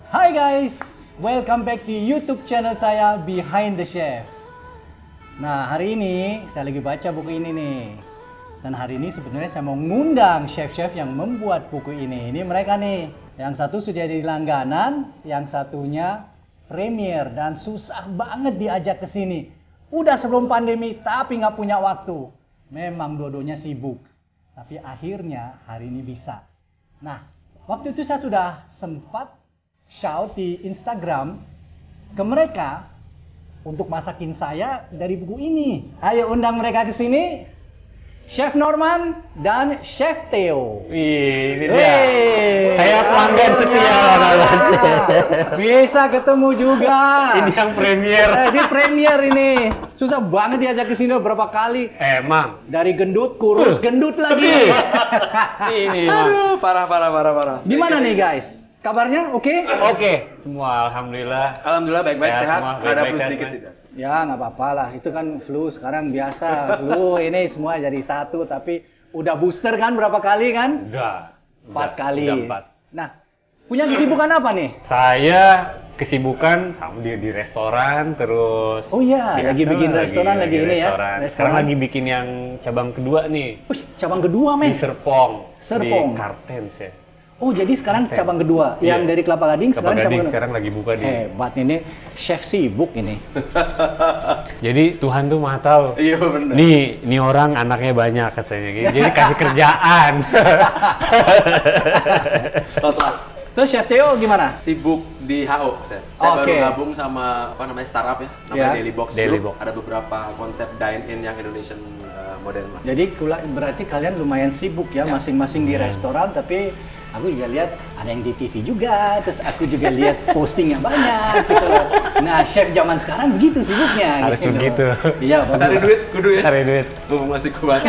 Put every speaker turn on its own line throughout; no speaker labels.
Hai guys, welcome back di YouTube channel saya Behind the Chef. Nah, hari ini saya lagi baca buku ini nih. Dan hari ini sebenarnya saya mau ngundang chef-chef yang membuat buku ini. Ini mereka nih. Yang satu sudah jadi langganan, yang satunya premier dan susah banget diajak ke sini. Udah sebelum pandemi tapi nggak punya waktu. Memang dua-duanya sibuk. Tapi akhirnya hari ini bisa. Nah, waktu itu saya sudah sempat shout di Instagram ke mereka untuk masakin saya dari buku ini. Ayo undang mereka ke sini. Chef Norman dan Chef Theo.
Ini dia. Saya pelanggan setia.
Bisa ketemu juga.
Ini yang premier.
Ini premier ini. Susah banget diajak ke sini berapa kali.
Emang.
Dari gendut kurus gendut lagi.
Ini.
Aduh, parah.
Gimana nih guys? Kabarnya oke?
Oke. Semua alhamdulillah.
Alhamdulillah baik-baik sehat.
Semua
Ada
baik-baik
flu
sehat,
sedikit
Mas.
juga.
Ya nggak apa-apa lah. Itu kan flu sekarang biasa. Flu ini semua jadi satu. Tapi udah booster kan berapa kali kan?
Udah.
4 kali.
Udah 4.
Nah, punya kesibukan apa nih?
Saya kesibukan sama di restoran terus.
Oh iya, lagi bikin restoran lagi ini ya.
restoran.
Restoran.
Sekarang lagi bikin yang cabang kedua nih.
Wih, cabang kedua
Di
men.
Serpong.
Serpong.
Di Kartens ya.
Oh, jadi sekarang
Kartens.
cabang kedua.
Iya.
Yang dari Kelapa Gading
Kelapa
sekarang
Gading
cabang kedua.
sekarang lagi buka di.
Hebat ini, chef sibuk ini.
Jadi Tuhan tuh maha tahu.
Iya benar.
Nih orang anaknya banyak katanya. Jadi kasih kerjaan.
Total.
Terus Chef Theo gimana?
Sibuk di HO, saya. Saya
Oke.
baru gabung sama startup ya, namanya
Ya.
Daily Box
Daily
Group.
Box.
Ada beberapa konsep dine-in yang Indonesian modern lah.
Jadi berarti kalian lumayan sibuk ya, masing-masing di restoran, tapi aku juga lihat ada yang di TV juga, terus aku juga lihat postingnya banyak gitu loh. Nah, chef zaman sekarang begitu sibuknya.
Harus
gitu.
begitu.
Iya, bagus.
Cari duit, kudu ya.
Cari duit.
Mumpung masih kuat.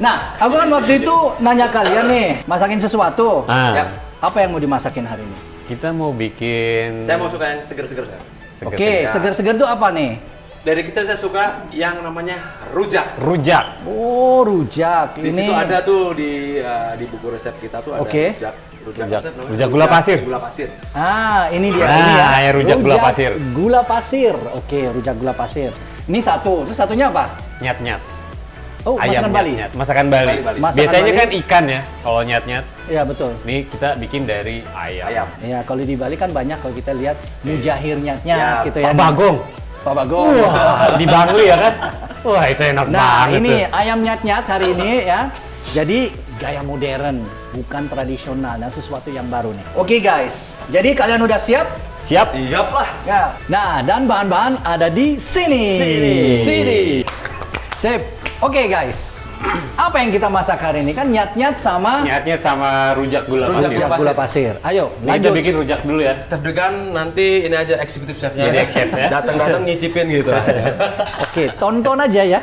Nah, aku kan waktu itu nanya kalian nih, masakin sesuatu.
Ya.
Apa yang mau dimasakin hari ini?
Kita mau bikin.
Saya mau suka yang seger-seger, saya.
Oke, seger-seger tuh apa nih?
Dari kita saya suka yang namanya rujak.
Rujak.
Oh, rujak.
Di situ ada tuh di buku resep kita tuh ada
Oke.
rujak.
Rujak.
apa namanya?
Rujak gula pasir.
Gula pasir.
Ah, ini dia.
Nah,
ini
ya, rujak gula pasir.
Gula pasir. Oke, rujak gula pasir. Ini satu. Terus satunya apa?
Nyat-nyat.
Oh,
Ayam
masakan Bali.
nyat-nyat. Masakan Bali.
Bali.
Masakan
Biasanya
Bali.
kan ikan ya, kalau nyat-nyat.
Iya, betul.
Nih kita bikin dari ayam.
Ayam.
Ya, kalau di Bali kan banyak kalau kita lihat mujahirnya
Ya,
gitu ya.
Pak Bagong.
Pak Bagong.
Wah, di Bangli ya kan? Wah, itu enak
Nah,
banget
ini
tuh.
ayam nyat-nyat hari ini ya. Jadi gaya modern, bukan tradisional dan sesuatu yang baru nih. Oke guys, jadi kalian udah siap?
Siap?
Siap lah.
Ya. Nah, dan bahan-bahan ada di sini.
Sini.
Sip. Oke guys. Apa yang kita masak hari ini? Kan nyat-nyat sama
Nyatnya sama rujak gula
Rujak
pasir.
rujak gula pasir. Ayo,
Ini kita
lanjut.
bikin rujak dulu ya.
Deg-degan nanti ini aja eksekutif chefnya.
Jadi chef ya.
Datang-datang nyicipin gitu.
Oke, tonton aja ya.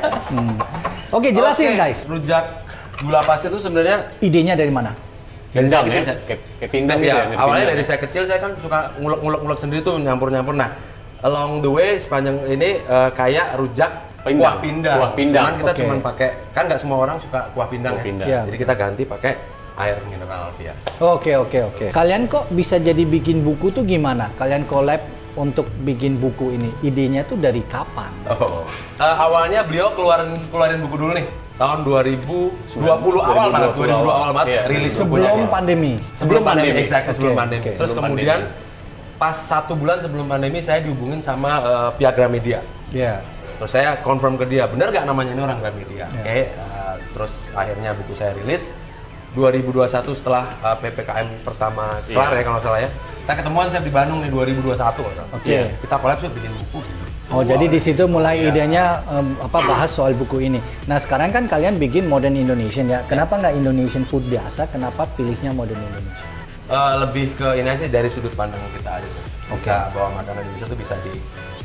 Oke, jelasin
Oke,
guys.
Rujak gula pasir itu sebenarnya
Idenya dari mana?
Pindang
kecil,
ya?
saya.
Kayak pindang gitu
ya,
ya.
awalnya
pindang
dari
ya.
saya kecil saya kan suka ngulek-ngulek sendiri tuh nyampur-nyampur. Nah, along the way sepanjang ini kayak rujak kuah
Pindang.
pindang.
Kuah pindang.
Cuman kita
Oke.
cuman pakai, kan nggak semua orang suka kuah pindang
Kuah
ya.
pindang.
Iya.
Jadi kita ganti pakai air mineral biasa.
Oke. Kalian kok bisa jadi bikin buku tuh gimana? Kalian collab untuk bikin buku ini. Idenya tuh dari kapan?
Oh. Awalnya beliau keluarin buku dulu nih. Tahun 2020 awal banget, 2020 awal banget
Iya.
rilis
Sebelum
bukunya.
pandemi.
Sebelum pandemi,
pandemi.
exactly, sebelum
Oke,
pandemi.
oke.
Terus
Sebelum
kemudian
pandemi.
pas 1 bulan sebelum pandemi saya dihubungin sama pihak Gramedia.
Ya.
Terus saya confirm ke dia, benar nggak namanya ini orang Gramedia? Oke, terus akhirnya buku saya rilis 2021 setelah PPKM pertama kelar ya kalau nggak salah ya. Kita ketemuan saya di Bandung nih 2021 kalau nggak salah.
Oke.
Kita collab sih bikin buku.
Oh, jadi di situ mulai
Iya.
idenya bahas soal buku ini. Nah, sekarang kan kalian bikin modern Indonesian ya. Kenapa nggak Indonesian food biasa? Kenapa pilihnya modern Indonesian?
Lebih ke ini aja dari sudut pandang kita aja sih. Bisa bawa makanan Indonesia tuh bisa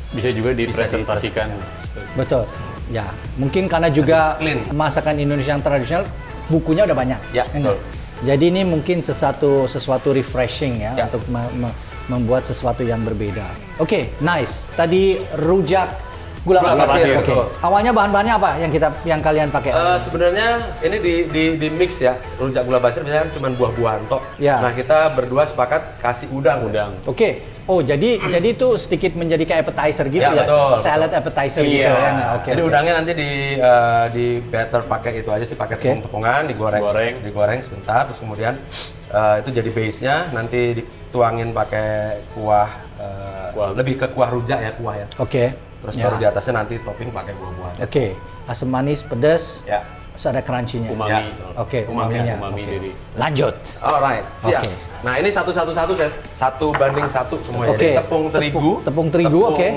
Bisa juga dipresentasikan.
Betul. Ya, mungkin karena juga
Clean.
masakan Indonesia yang tradisional, bukunya udah banyak.
Ya,
Enggak?
betul.
Jadi ini mungkin sesuatu refreshing ya,
Ya.
untuk membuat sesuatu yang berbeda. Oke, nice. Tadi rujak Gula pasir. Oke.
betul.
Awalnya bahan-bahannya apa yang kalian pakai?
Sebenarnya ini di mix ya, rujak gula pasir biasanya kan cuma buah-buahan tok.
Ya.
Nah kita berdua sepakat kasih udang.
Oke. Oh, jadi itu sedikit menjadi kayak appetizer gitu
Ya,
ya.
betul.
Salad appetizer gitu
Iya.
ya. Nah, oke.
Jadi
oke.
udangnya nanti di batter pakai itu aja sih, pakai
Oke.
tepung-tepungan, digoreng sebentar, terus kemudian itu jadi base-nya, nanti dituangin pakai kuah, lebih ke kuah rujak ya, kuah ya.
Oke.
Terus
Ya.
baru di atasnya nanti topping pakai buah-buahan.
Oke. Asam manis, pedas,
Ya.
terus ada crunchy-nya.
Umami.
Ya.
Oke, umaminya.
Umami
Oke.
dari.
Lanjut.
Alright, siap.
Oke.
Nah ini satu chef, 1:1 semuanya.
Oke.
Jadi tepung terigu,
Tepung terigu, oke.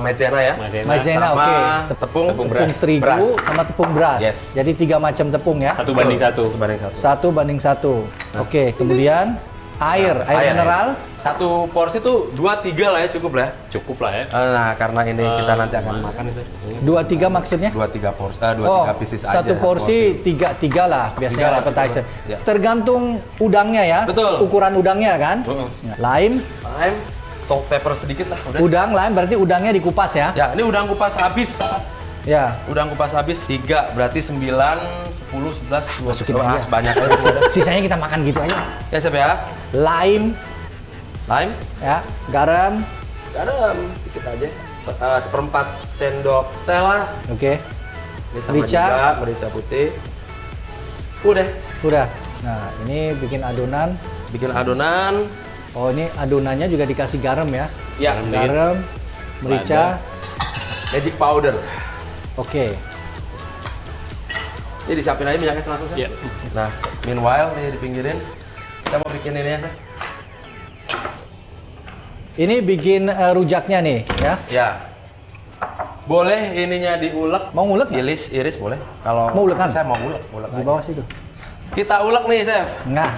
maizena ya,
Maizena,
sama
oke.
tepung
Tepung terigu
beras.
sama tepung beras.
Yes.
Jadi 3 macam tepung ya.
1:1.
1:1. Oke, kemudian air mineral.
Satu porsi tuh 2-3 lah ya, cukup lah.
Cukup lah ya.
Nah karena ini kita nanti akan makan nih,
2-3 maksudnya?
2-3 porsi,
Oh,
2-3 pieces aja.
satu porsi 3 lah biasanya
lah,
appetizer.
betul. Ya.
Tergantung udangnya ya.
Betul.
Ukuran udangnya kan. Lime,
Lime, salt pepper sedikit lah udah.
udang lime berarti udangnya dikupas ya.
Ya, ini udang kupas habis.
Ya.
Udang kupas habis 3, berarti 9, 10, 11, 12.
Masukin
Ah,
aja.
banyak.
Sisanya kita makan gitu aja.
Ya, Chef ya.
Lime
Lime,
ya, garam.
garam dikit aja. 1/4 sendok teh lah.
Oke.
Ini sama
Merica.
juga merica putih. Udah,
Sudah. Nah, ini bikin adonan.
bikin adonan.
Oh, ini adonannya juga dikasih garam ya.
Ya,
Garam, merica.
magic powder.
Oke.
Ini disiapin aja minyaknya langsung, Chef.
Iya.
Nah, meanwhile nih dipinggirin. Kita mau bikin ini ya, Chef.
Ini bikin rujaknya nih ya.
Ya. Boleh ininya diulek.
Mau ngulek nggak?
Iris boleh. Kalau
Mau ulekan?
saya mau ulek
Di
aja.
bawah situ.
Kita ulek nih, Chef.
Nah,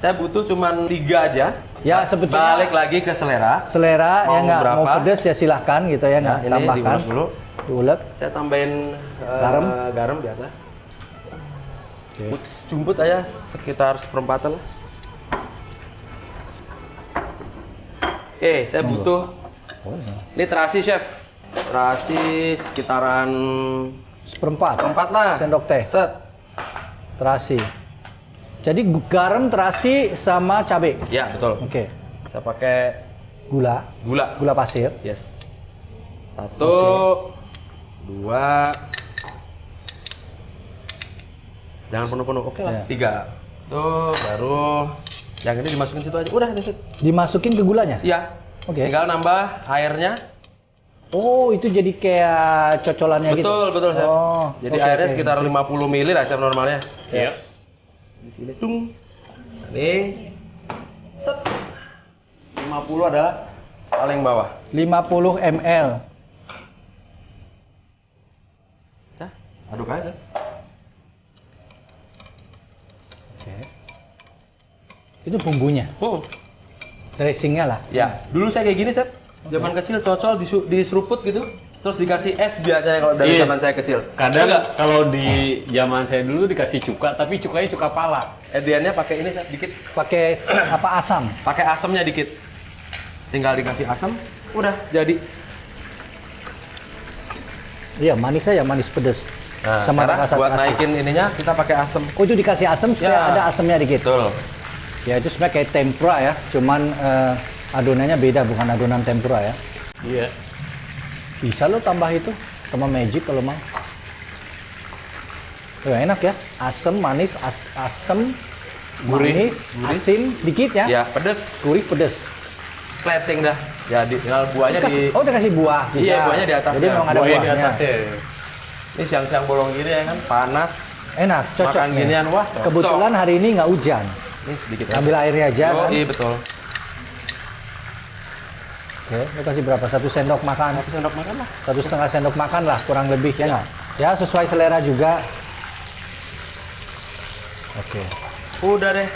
Saya butuh cuman 3 aja.
ya sebetulnya
Balik lagi ke selera.
selera
Mau
ya nggak mau
berapa?
pedes ya silahkan gitu ya, nggak
Ini
tambahkan.
diulek dulu.
Diulek.
Saya tambahin garam biasa.
Oke.
Jumput aja sekitar 1/4 lah. Oke, saya butuh.
Oh, ya.
Ini terasi, Chef. Terasi sekitaran
1/4
lah.
sendok teh
Set.
terasi. Jadi garam, terasi sama cabai.
Ya, betul.
Oke.
Saya pakai
Gula,
gula.
gula pasir.
Yes. 1, 2. Jangan penuh-penuh. Oke lah.
Ya.
3. Tuh, baru yang ini dimasukin situ aja. Udah, that's it.
Dimasukin ke gulanya.
Iya.
Oke.
Tinggal nambah airnya.
Oh, itu jadi kayak cocolannya gitu.
Betul, Chef.
Oh,
Jadi
oke,
airnya
oke.
sekitar 50 ml lah, Chef, normalnya.
Iya.
Di sini tung. Ini set. 50 adalah paling bawah.
50 ml.
Ya, aduk aja.
Oke. Itu bumbunya, dressingnya lah.
Ya, dulu saya kayak gini, Chef. Zaman kecil cocol diseruput gitu, terus dikasih es biasanya kalau dari
Iya.
zaman saya kecil.
Kadang
Enggak.
kalau di zaman saya dulu dikasih cuka, tapi cukanya cuka pala.
Ediannya pakai ini, Chef, dikit.
Pakai apa asam?
Pakai asamnya dikit. Tinggal dikasih asam, udah jadi.
Iya, manis aja, manis pedes.
Nah,
sama
sekarang
rasa
buat
terasi.
naikin ininya kita pakai asam.
Oh, itu dikasih asam supaya
Ya.
ada asamnya dikit.
Betul.
Ya, itu sebenarnya kayak tempura ya, cuman adonannya beda, bukan adonan tempura ya.
Iya.
Bisa lo tambah itu sama magic kalau mau. Ya, enak ya, asam, manis, asam,
Gurih.
manis, asin, sedikit ya.
Ya, pedes.
Gurih, pedes.
Plating dah. Jadi tinggal buahnya di.
Oh, udah kasih buah.
Iya,
juga.
buahnya di atasnya.
Jadi memang ada
Buahnya
buahnya.
di atasnya.
Ini siang-siang bolong gini ya kan, panas.
Enak, cocok.
Makan
nih.
ginian, wah, cocok.
Kebetulan hari ini nggak hujan.
Ini sedikit.
Ambil airnya aja kan.
Iya, betul.
Oke, lo kasih berapa? 1 sendok makan.
1 sendok makan lah.
1,5 sendok makan lah, kurang lebih ya nggak? Ya, sesuai selera juga. Oke.
Udah deh.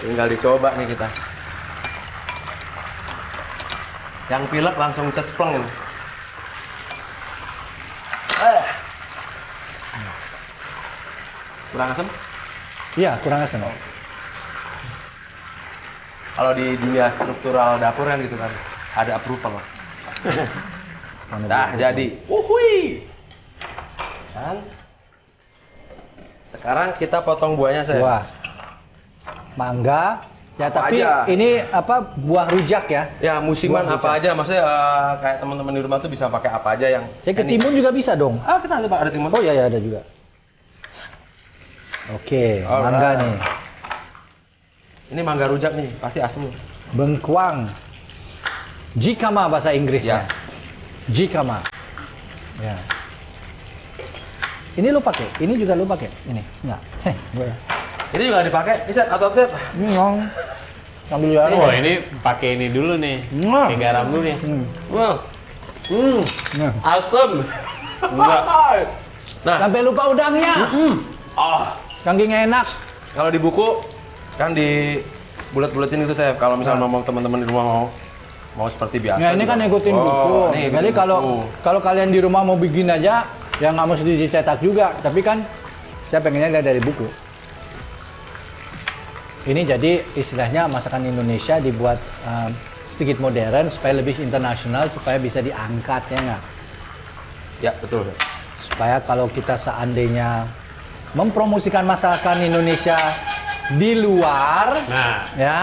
Tinggal dicoba nih kita. Yang pilek langsung cespleng ini. Kurang asam?
Iya, kurang asam.
Kalau di dunia struktural dapur kan gitu kan, ada approval lah. Dah jadi. Uhui. Kan? Sekarang kita potong buahnya saya.
Buah. Mangga. Ya
Apa
tapi
aja?
ini apa buah rujak ya?
Ya musiman
Buah
apa aja, maksudnya kayak teman-teman di rumah tuh bisa pakai apa aja yang.
Ya ketimun juga bisa dong.
Ah kita ada timun.
Oh iya ya ada juga. Oke,
Alright.
mangga nih.
Ini mangga rujak nih, pasti asli.
Bengkuang. Jikama bahasa Inggrisnya.
Ya.
Jikama. Ya. Ini lu pakai? Ini juga lu pakai? Ini? Enggak. Gue ya.
Ini juga dipakai, bisa atau Chef?
Ngong. Sambil ya.
Oh, ini pakai ini dulu nih.
Nah.
Pakai garam dulu nih.
Wow.
Nah.
Asem. Enggak. Nah,
Sampai lupa udangnya.
ah,
Saking enak.
kalau di buku kan di bulat-bulatin gitu saya. Kalau misalnya ngomong teman-teman di rumah mau seperti biasa.
Ya ini kan
juga.
ngikutin buku.
Ini
Jadi
ngikutin buku.
kalau kalian di rumah mau bikin aja, ya nggak mesti dicetak juga. Tapi kan saya pengennya lihat dari buku. Ini jadi istilahnya masakan Indonesia dibuat sedikit modern supaya lebih internasional supaya bisa diangkat ya nggak?
Ya betul.
Supaya kalau kita seandainya mempromosikan masakan Indonesia di luar,
Nah,
ya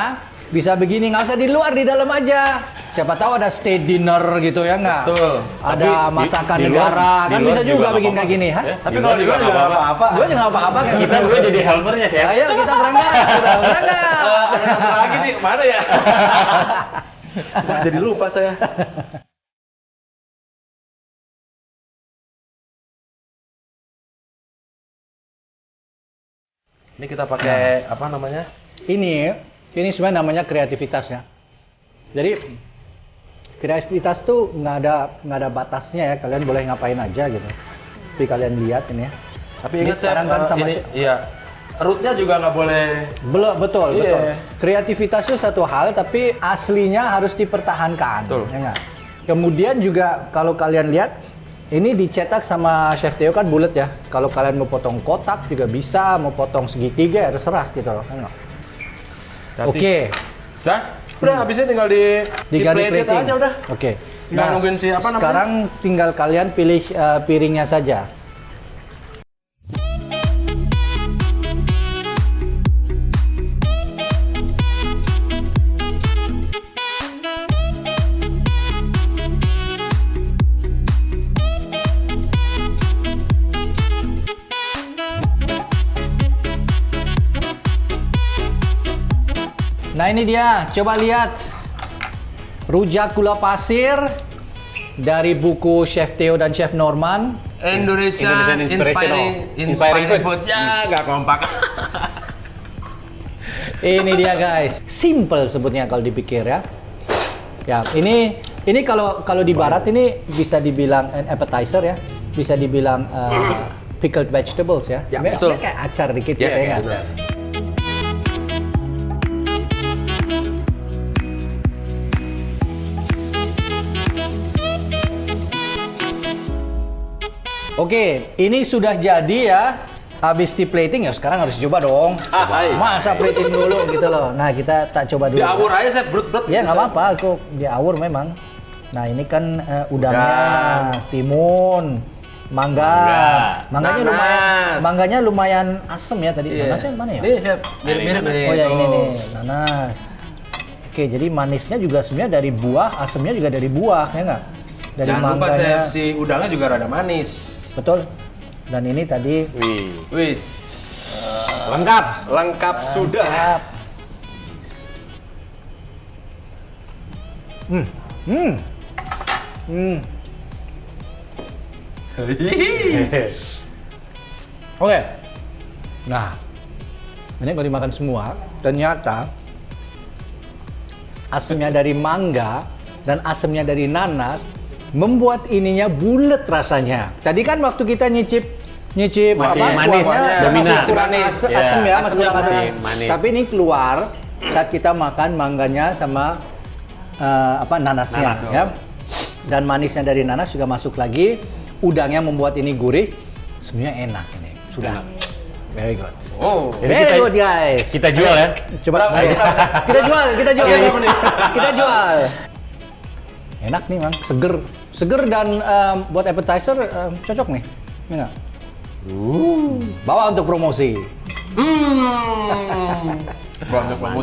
bisa begini, nggak usah di luar, di dalam aja. Siapa tahu ada state dinner gitu ya nggak?
Betul.
Ada
Tapi
masakan
di luar-
negara,
di
kan
luar
bisa juga
nggak
bikin
apa-apa.
kayak gini, ha?
Ya,
Tapi
di
kalau
luar
di
juga
luar
nggak
juga
apa-apa.
apa-apa.
Gue juga nggak apa-apa kayak
Kita
gitu.
dulu jadi helpernya, Chef.
Ayo kita berangkat, udah berangkat.
Ada satu lagi nih, mana ya? Wah, jadi lupa saya. Ini kita pakai apa namanya?
Ini sebenarnya namanya kreativitas ya. Jadi kreativitas tuh nggak ada batasnya ya. Kalian boleh ngapain aja gitu. Tapi kalian lihat ini ya.
Tapi
Ini
ingat
sekarang kan sama
ini, iya. Rootnya juga nggak boleh.
Betul,
Iya.
betul. Kreativitas itu satu hal, tapi aslinya harus dipertahankan.
Betul.
Ya nggak? Kemudian juga kalau kalian lihat, ini dicetak sama Chef Theo kan bulat ya. Kalau kalian mau potong kotak juga bisa, mau potong segitiga ya terserah gitu loh. Ya nggak?
Hati.
Oke.
Udah habisnya tinggal di
Diganti
plate
plating
aja udah.
Oke.
Tinggal nungguin si apa namanya?
Sekarang tinggal kalian pilih piringnya saja. Nah ini dia, coba lihat rujak gula pasir dari buku Chef Theo dan Chef Norman.
Indonesian Inspiring Food. Ya, nggak kompak.
Ini dia guys, simple sebutnya kalau dipikir ya. Ya ini kalau di barat ini bisa dibilang an appetizer ya, bisa dibilang pickled vegetables ya.
Ya,
Sebenarnya
betul.
kayak acar dikit
Yes,
ya nggak?
betul.
Oke, ini sudah jadi ya. Habis di plating ya sekarang harus coba dong. Masa plating dulu gitu loh. Nah kita tak coba dulu.
Diawur aja saya brut-brut.
Ya nggak apa-apa, kok diawur memang. Nah ini kan udangnya, timun, mangga. Mangganya
Nanas.
mangganya lumayan asem ya tadi.
Iya.
Nanasnya mana ya?
Ini saya mirip-mirip nih.
Oh ya ini
tuh.
nih, nanas. Oke, jadi manisnya juga sebenarnya dari buah, asemnya juga dari buah ya nggak? Dari
Jangan lupa
mangganya.
Chef, si udangnya juga rada manis.
Betul. Dan ini tadi
Wih,
Wis,
lengkap.
lengkap sudah.
Siap. Oke. Nah, ini kalau dimakan semua, ternyata asemnya dari mangga dan asemnya dari nanas membuat ininya bulat rasanya. Tadi kan waktu kita nyicip
Masih manis,
kuahnya
dominan.
masih kurang
Manis.
asem
Ya,
ya, masih
asemnya
kurang asem.
masih manis.
Tapi ini keluar saat kita makan mangganya sama nanasnya
Nanas.
ya. Dan manisnya dari nanas juga masuk lagi. Udangnya membuat ini gurih. Sebenarnya enak ini. Sudah. Very good.
Oh,
Jadi
Very
kita-
good guys.
Kita jual ya.
Coba
Berapa?
kita jual.
Berapa menit?
Kita jual. Enak nih, Mang. Seger dan buat appetizer cocok nih. Iya nggak? Bawa untuk promosi.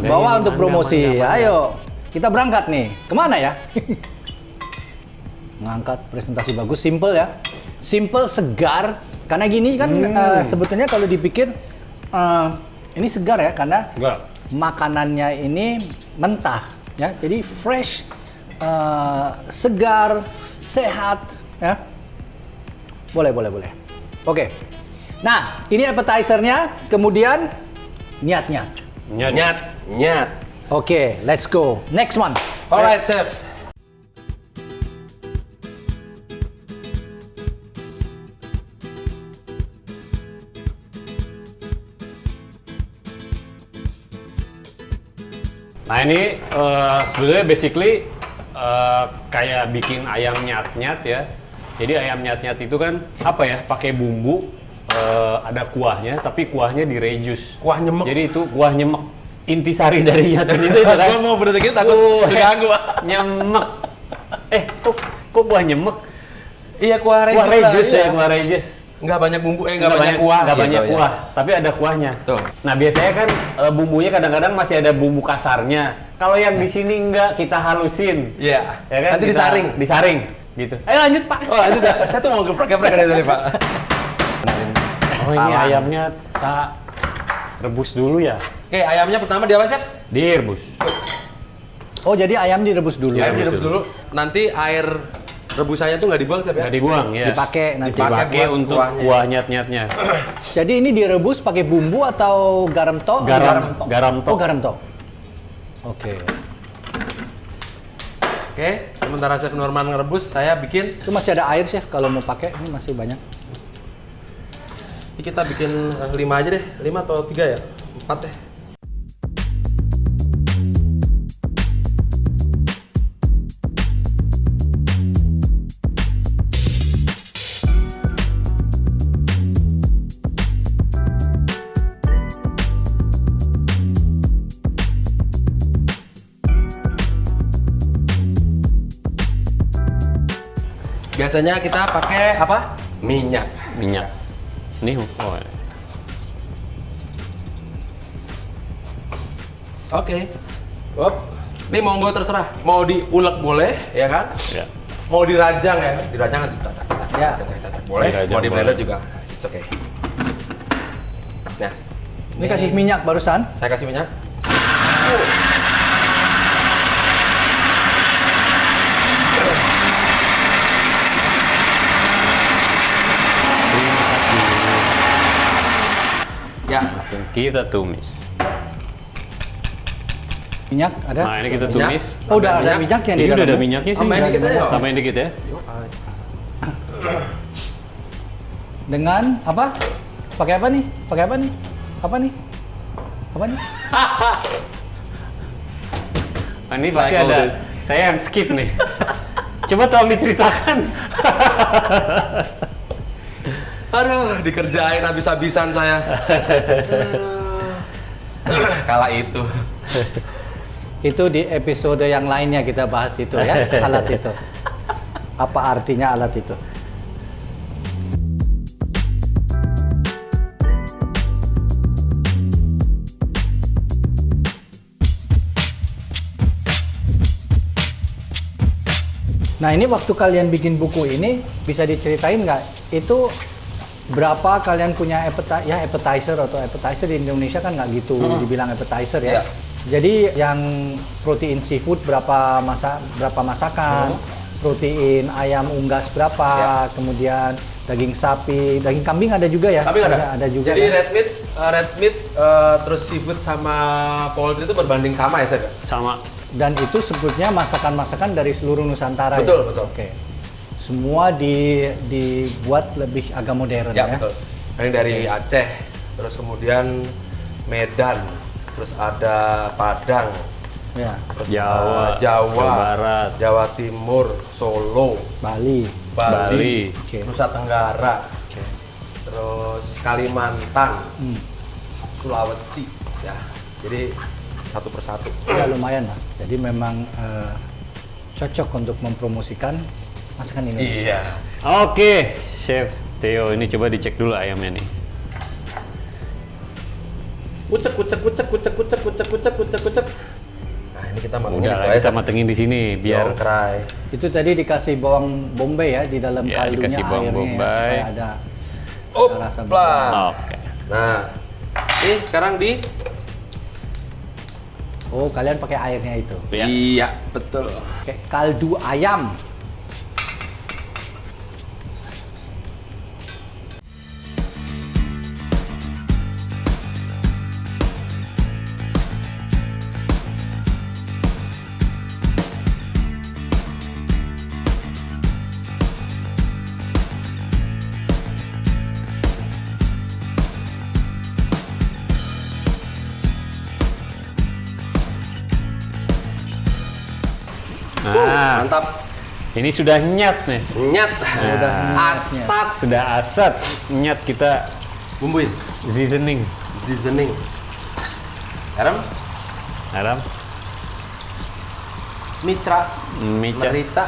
Bawa untuk promosi. Ayo, kita berangkat nih. Kemana ya? Mengangkat presentasi bagus, simple ya. Simple, segar. Karena gini kan sebetulnya kalau dipikir ini segar ya, karena makanannya ini mentah ya. Jadi fresh, segar, sehat ya. Boleh. Oke. Nah, ini appetizer-nya, kemudian nyat. Oke, let's go. Next one.
Alright, chef.
Nah ini sebenarnya basically kayak bikin ayam nyat-nyat ya. Jadi ayam nyat-nyat itu kan apa ya? Pakai bumbu, ada kuahnya, tapi kuahnya direduce.
Kuah nyemek.
Jadi itu kuah nyemek. Intisari dari nyat itu kan.
Gua mau berarti kita takut diganggu.
Nyemek. Kok kuah nyemek?
Iya, kuah
Kuah reduce.
Nggak banyak bumbu, nggak banyak kuah.
Nggak banyak
gitu,
kuah, tapi ada kuahnya.
Tuh.
Nah biasanya kan bumbunya kadang-kadang masih ada bumbu kasarnya. Kalau yang di sini enggak, kita halusin.
Iya.
Ya kan?
Nanti
Disaring, gitu. Ayo lanjut Pak.
Oh, lanjut dah. Saya tuh mau geprek-geprek dari tadi, Pak.
Oh ini
Aman.
ayamnya tak rebus dulu ya?
Oke, ayamnya pertama diapain, Chef?
Direbus.
Oh, jadi ayam direbus dulu.
Ayam direbus dulu. Nanti air rebusannya tuh nggak dibuang, Chef ya?
Nggak dibuang ya?
Dipakai nanti.
Dipakai
buat
untuk
kuahnya.
kuah nyat-nyatnya.
Jadi ini direbus pakai bumbu atau garam tok?
Garam tok.
Oh, garam tok. Oke.
Oke, sementara Chef Norman ngerebus, saya bikin.
Itu masih ada air, Chef, kalau mau pakai. Ini masih banyak.
Ini kita bikin 5 aja deh. 5 atau 3 ya? 4 deh. Biasanya kita pakai apa? Minyak.
Nih,
Oke. Ini monggo terserah. Mau diulek boleh, ya kan?
Ya.
Mau dirajang ya? Dirajang kan?
Ya.
Boleh.
Dirajang
Mau di blender
boleh.
juga. It's okay. Nah,
Ini kasih minyak barusan.
saya kasih minyak. Ya.
Langsung kita tumis.
Minyak ada?
Nah ini kita
Minyak.
tumis.
Oh, udah ada
minyak.
minyaknya di
Ini udah ada
dalamnya?
minyaknya sih.
Tambahin dikit aja.
Tambahin dikit ya.
Dengan apa? Pakai apa nih? Apa nih?
Nah, ini pasti
Like
ada.
always.
Saya yang skip nih. Coba tolong diceritakan.
Aduh, dikerjain habis-habisan saya. Kala itu.
Itu di episode yang lainnya kita bahas itu ya, alat itu. Apa artinya alat itu? Nah ini waktu kalian bikin buku ini bisa diceritain nggak? Itu berapa kalian punya appetizer atau appetizer di Indonesia kan nggak gitu dibilang appetizer ya.
Iya.
Jadi yang protein seafood berapa masakan, protein ayam unggas berapa, kemudian daging sapi, daging kambing ada juga ya?
Tapi ada.
Ada juga.
Jadi
ya?
red meat, terus seafood sama poultry itu berbanding sama ya, Chef?
Sama.
Dan itu sebutnya masakan-masakan dari seluruh Nusantara
Betul,
ya?
betul.
Oke. Semua dibuat lebih agak modern
Ya,
ya?
betul. Ini dari Aceh, terus kemudian Medan, terus ada Padang,
Ya.
terus
Jawa,
Jawa,
Jawa Barat,
Jawa Timur, Solo,
Bali.
Bali.
Oke.
Nusa Tenggara,
Oke.
terus Kalimantan,
Hmm.
Sulawesi, ya. Jadi satu persatu.
Ya lumayan lah. Jadi memang cocok untuk mempromosikan masakan Indonesia.
Iya.
Oke, Chef Theo, ini coba dicek dulu ayamnya nih.
Kucek. Nah, ini kita matengin
Udah lah, kita matengin di sini biar
cry.
Itu tadi dikasih bawang bombay ya di dalam
Ya,
kaldunya
dikasih bawang
airnya
bombay.
ya, supaya ada rasa
Opla.
Oke.
Nah, ini sekarang di
Oh, kalian pakai airnya itu.
Ya.
Iya, betul.
Kayak kaldu ayam.
Nah,
Mantap.
ini sudah nyat nih.
Nyat.
Udah
Asap.
Sudah asat, nyat kita
Bumbuin.
seasoning.
Seasoning. Garam.
Garam,
Micra.
merica.
Merica.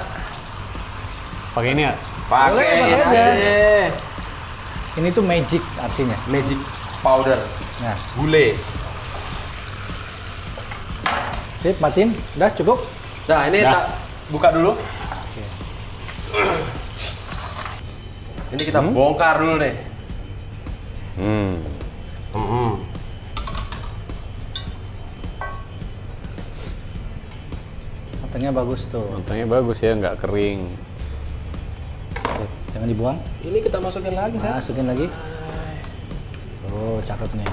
Pakai ini ya?
Pakai
Boleh aja.
aja.
Ini tuh magic artinya.
Magic powder.
Nah,
Gule.
sip, matiin. Udah cukup.
Nah, ini
Dah.
tak buka dulu. Ini kita bongkar dulu nih.
Matangnya bagus tuh.
Matangnya bagus ya, nggak kering.
Sip, jangan dibuang.
Ini kita masukin lagi, Seth.
Masukin lagi. Oh, cakep nih.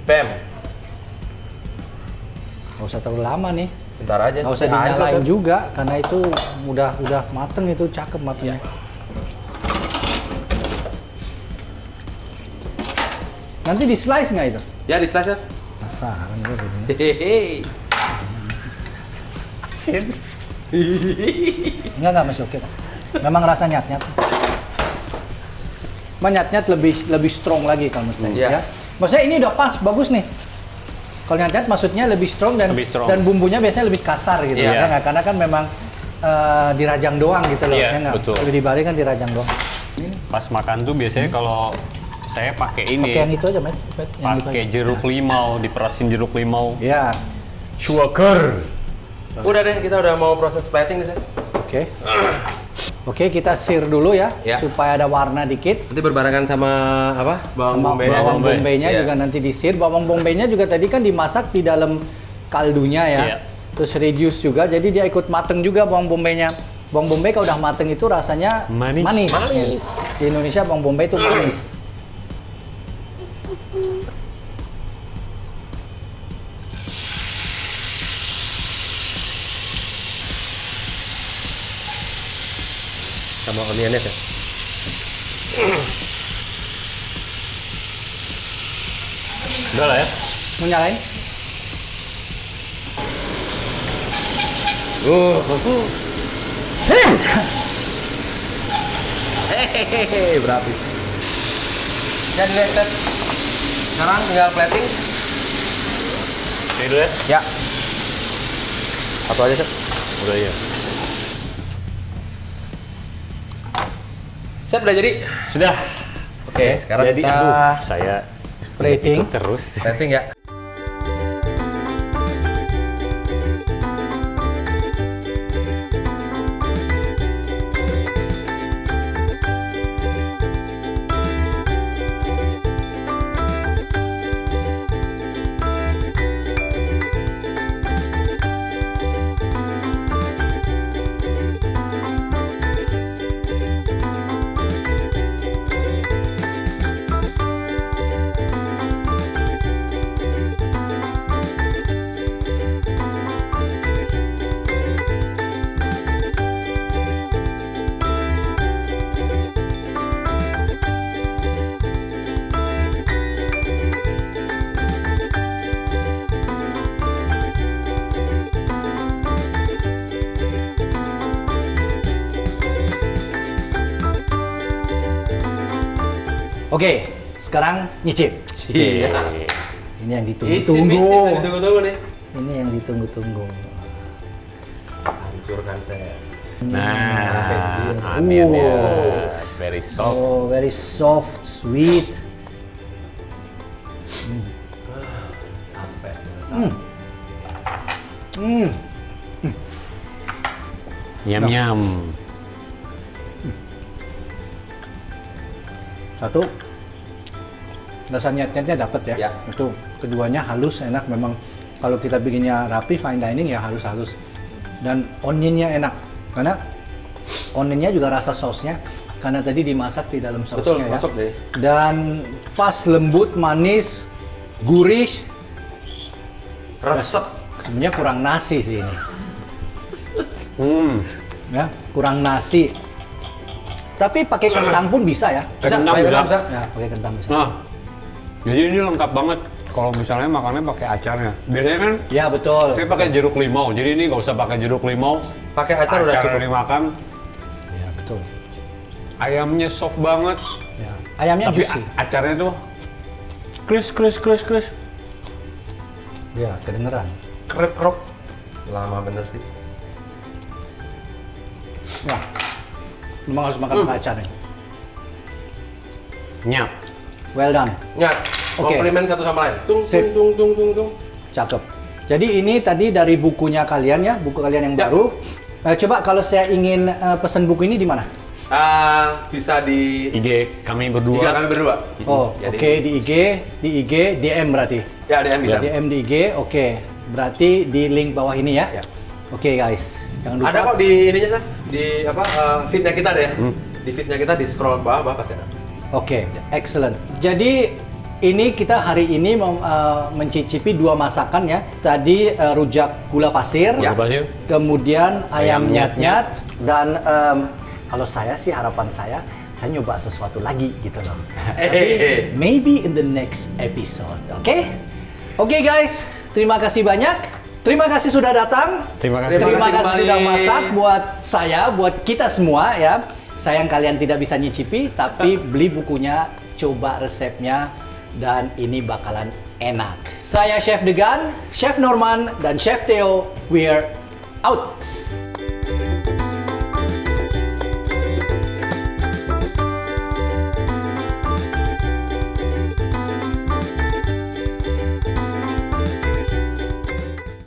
Bam.
Nggak usah terlalu lama nih.
Bentar aja.
Nggak usah
Nanti hancur,
dinyalain
Seth.
juga karena itu udah mateng, itu cakep matengnya. Nanti di slice nggak itu?
Ya, di slice, Seth.
Penasaran gue jadinya.
Hehehe.
Asin.
Enggak masih oke. Memang rasa nyat-nyat. Nyat-nyat lebih strong lagi kalau menurut saya.
Iya.
Ya. Maksudnya ini udah pas, bagus nih. Kalau nyat-nyat maksudnya lebih strong dan
Lebih strong.
dan bumbunya biasanya lebih kasar gitu.
Iya.
Ya nggak? Karena kan memang dirajang doang gitu loh.
Iya,
Ya nggak?
betul.
Kalau di Bali kan dirajang doang.
Pas makan tuh biasanya kalau saya pakai ini,
Pakai yang itu aja, Met. Yang itu
pakai
aja.
jeruk limau, diperasin jeruk limau.
Iya.
Sugar.
Udah deh, kita udah mau proses plating nih, Seth.
Oke. Oke, kita sear dulu ya,
Ya.
supaya ada warna dikit.
Nanti berbarengan sama apa? Bawang
Sama
bombay.
bawang
bombay.
bombaynya
Iya.
juga nanti di-sear. Bawang bombaynya juga tadi kan dimasak di dalam kaldunya ya.
Iya.
Terus reduce juga, jadi dia ikut mateng juga bawang bombaynya. Bawang bombay kalau udah mateng itu rasanya
Manis.
manis.
Manis.
Di Indonesia bawang bombay itu manis.
Sama onionnya, Seth.
Udah lah ya.
Mau nyalain?
Hehehe, berapi. Jadi deh, Seth. Sekarang tinggal plating.
Ini dulu ya.
Ya. Satu aja, Seth.
Udah ya.
Seth udah jadi.
Sudah.
Oke, sekarang
Jadi
kita
aduh, saya
Plating.
ikut terus.
plating ya.
Oke, sekarang nyicip.
Iya.
Ini yang
Icip,
ditunggu-tunggu.
ditunggu-tunggu nih.
Ini yang ditunggu-tunggu.
Hancurkan saya.
Nah, onion-nya very soft.
Oh, very soft, sweet.
Sampai.
Nyam-nyam.
Satu, rasa nyet-nyetnya dapat ya.
Ya.
Itu keduanya halus, enak. Memang kalau kita bikinnya rapi, fine dining ya halus-halus. Dan onionnya enak, karena onionnya juga rasa sausnya, karena tadi dimasak di dalam
Betul,
sausnya ya.
masuk deh.
Dan pas lembut, manis, gurih.
Resep.
Sebenarnya kurang nasi sih ini.
Hmm.
Ya, kurang nasi. Tapi pakai kentang pun bisa ya.
Kentang
pakai
bisa.
bisa.
Ya, pakai kentang bisa.
Nah, jadi ini lengkap banget. Kalau misalnya makannya pakai acarnya. Biasanya kan
Ya, betul.
saya pakai jeruk limau. Jadi ini nggak usah pakai jeruk limau.
Pakai acar udah cukup.
dimakan.
Ya, betul.
Ayamnya soft banget.
Ya. Ayamnya
Tapi
juicy.
acarnya tuh kris.
Ya, kedengeran.
Krep-krop. Lama bener sih.
Ya. Memang harus makan pakai acar nih.
Nyap.
Well done.
Nyat.
Oke.
Komplimen satu sama lain. Tung
Sip.
tung.
Cakep. Jadi ini tadi dari bukunya kalian ya, buku kalian yang
Ya.
baru. Coba kalau saya ingin pesan buku ini di mana?
Bisa di
IG kami berdua.
jika kami berdua.
Oh,
Ya,
oke di IG DM berarti.
Ya, DM bisa.
DM di IG, oke. Berarti di link bawah ini ya.
Ya.
Oke guys, jangan lupa.
Ada kok di ininya, Chef. Di apa? Feednya kita deh. Di feednya kita di scroll bawah pasti ada.
Oke, excellent. Jadi ini kita hari ini mencicipi dua masakan ya. Tadi rujak gula pasir,
Ya.
Pasir.
kemudian ayam
Ayam
nyat-nyat, dan kalau saya sih harapan saya nyoba sesuatu lagi gitu loh. Tapi maybe in the next episode, oke? Oke guys, terima kasih banyak. Terima kasih sudah datang.
Terima kasih.
Terima
Terima
kasih
kasih
kembali.
sudah masak buat saya, buat kita semua ya. Sayang kalian tidak bisa nyicipi, tapi beli bukunya, coba resepnya, dan ini bakalan enak. Saya Chef Degan, Chef Norman, dan Chef Theo. We're out.